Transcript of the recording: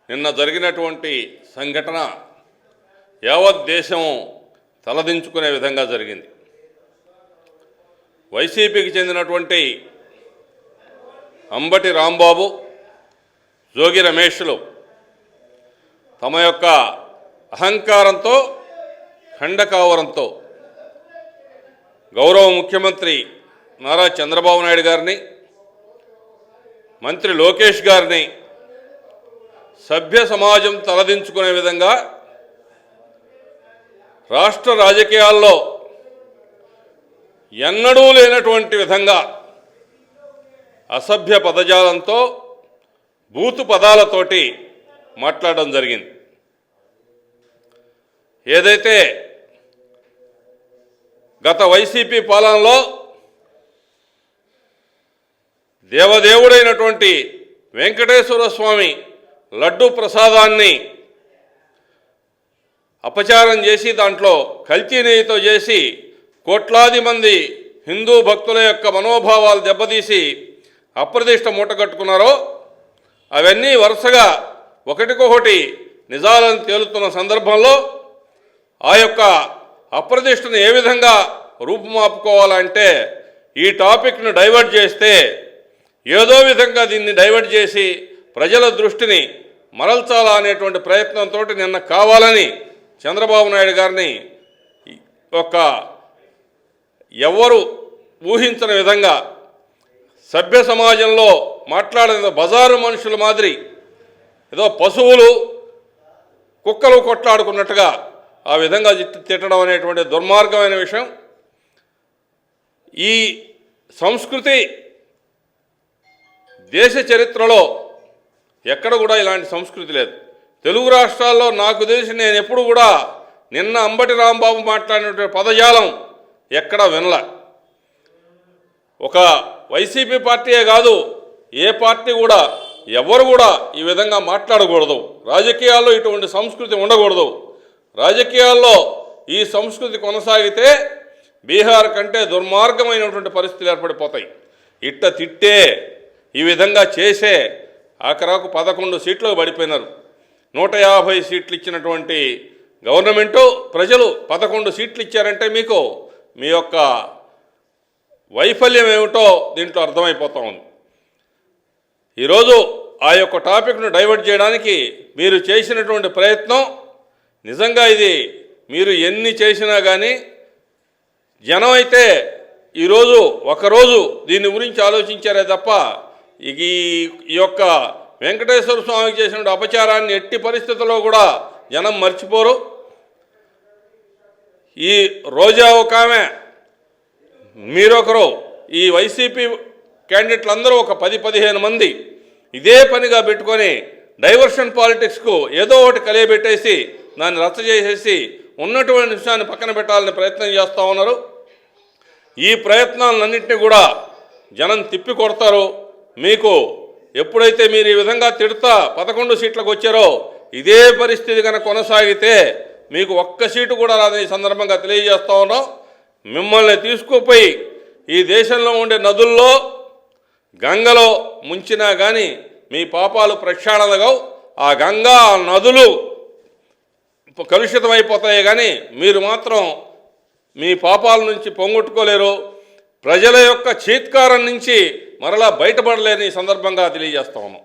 నిన్న జరిగినటువంటి సంఘటన యావత్ దేశం తలదించుకునే విధంగా జరిగింది. వైసీపీకి చెందినటువంటి అంబటి రాంబాబు, జోగి రమేష్లు తమ యొక్క అహంకారంతో, ఖండకావరంతో గౌరవ ముఖ్యమంత్రి నారా చంద్రబాబు నాయుడు గారిని, మంత్రి లోకేష్ గారిని సభ్య సమాజం తలదించుకునే విధంగా రాష్ట్ర రాజకీయాల్లో ఎన్నడూ లేనటువంటి విధంగా అసభ్య పదజాలంతో, బూతు పదాలతోటి మాట్లాడడం జరిగింది. ఏదైతే గత వైసీపీ పాలనలో దేవదేవుడైనటువంటి వెంకటేశ్వర స్వామి లడ్డూ ప్రసాదాన్ని అపచారం చేసి దాంట్లో కల్తీ నెయ్యితో చేసి కోట్లాది మంది హిందూ భక్తుల యొక్క మనోభావాలు దెబ్బతీసి అప్రదిష్ట మూటగట్టుకున్నారో అవన్నీ వరుసగా ఒకటికొకటి నిజాలను తేలుతున్న సందర్భంలో ఆ యొక్క అప్రదిష్టను ఏ విధంగా రూపుమాపుకోవాలంటే ఈ టాపిక్ను డైవర్ట్ చేస్తే ఏదో విధంగా దీన్ని డైవర్ట్ చేసి ప్రజల దృష్టిని మరల్చాలా అనేటువంటి ప్రయత్నంతో నిన్న కావాలని చంద్రబాబు నాయుడు గారిని ఎవరు ఊహించని విధంగా సభ్య సమాజంలో మాట్లాడిన బజారు మనుషుల మాదిరి ఏదో పశువులు కుక్కలు కొట్లాడుకున్నట్టుగా ఆ విధంగా తిట్టడం అనేటువంటి దుర్మార్గమైన విషయం. ఈ సంస్కృతి దేశ చరిత్రలో ఎక్కడ కూడా ఇలాంటి సంస్కృతి లేదు. తెలుగు రాష్ట్రాల్లో నాకు తెలిసి నేను ఎప్పుడు కూడా నిన్న అంబటి రాంబాబు మాట్లాడినటువంటి పదజాలం ఎక్కడా వినల. ఒక వైసీపీ పార్టీయే కాదు, ఏ పార్టీ కూడా ఎవరు కూడా ఈ విధంగా మాట్లాడకూడదు. రాజకీయాల్లో ఇటువంటి సంస్కృతి ఉండకూడదు. రాజకీయాల్లో ఈ సంస్కృతి కొనసాగితే బీహార్ కంటే దుర్మార్గమైనటువంటి పరిస్థితులు ఏర్పడిపోతాయి. ఇట్ట తిట్టే, ఈ విధంగా చేసే ఆఖరాకు 11 సీట్లకు పడిపోయినారు. 150 సీట్లు ఇచ్చినటువంటి గవర్నమెంటు ప్రజలు 11 సీట్లు ఇచ్చారంటే మీకు మీ యొక్క వైఫల్యం ఏమిటో దీంట్లో అర్థమైపోతా ఉంది. ఈరోజు ఆ యొక్క టాపిక్ను డైవర్ట్ చేయడానికి మీరు చేసినటువంటి ప్రయత్నం నిజంగా ఇది మీరు ఎన్ని చేసినా కానీ జనం అయితే ఈరోజు ఒకరోజు దీని గురించి ఆలోచించారే తప్ప ఈ యొక్క వెంకటేశ్వర స్వామికి చేసిన అపచారాన్ని ఎట్టి పరిస్థితుల్లో కూడా జనం మర్చిపోరు. ఈ రోజా ఒక ఆమె, మీరొకరు, ఈ వైసీపీ క్యాండిడేట్లు అందరూ ఒక 10-15 మంది ఇదే పనిగా పెట్టుకొని డైవర్షన్ పాలిటిక్స్కు ఏదో ఒకటి కలియబెట్టేసి దాన్ని రచ్చ చేసేసి ఉన్నటువంటి విషయాన్ని పక్కన పెట్టాలని ప్రయత్నం చేస్తూ ఉన్నారు. ఈ ప్రయత్నాలన్నింటినీ కూడా జనం తిప్పి కొడతారు. మీకు ఎప్పుడైతే మీరు ఈ విధంగా తిడతా 11 సీట్లకు వచ్చారో ఇదే పరిస్థితి కనుక కొనసాగితే మీకు ఒక్క సీటు కూడా రాదని సందర్భంగా తెలియజేస్తూ ఉన్నాం. మిమ్మల్ని తీసుకుపోయి ఈ దేశంలో ఉండే నదుల్లో, గంగలో ముంచినా కానీ మీ పాపాలు ప్రక్షాళనగా ఆ గంగా నదులు కలుషితమైపోతాయి. కానీ మీరు మాత్రం మీ పాపాల నుంచి పొంగొట్టుకోలేరు. ప్రజల యొక్క చీత్కారం నుంచి మరలా బయటపడలేని సందర్భంగా తెలియజేస్తా ఉన్నాం.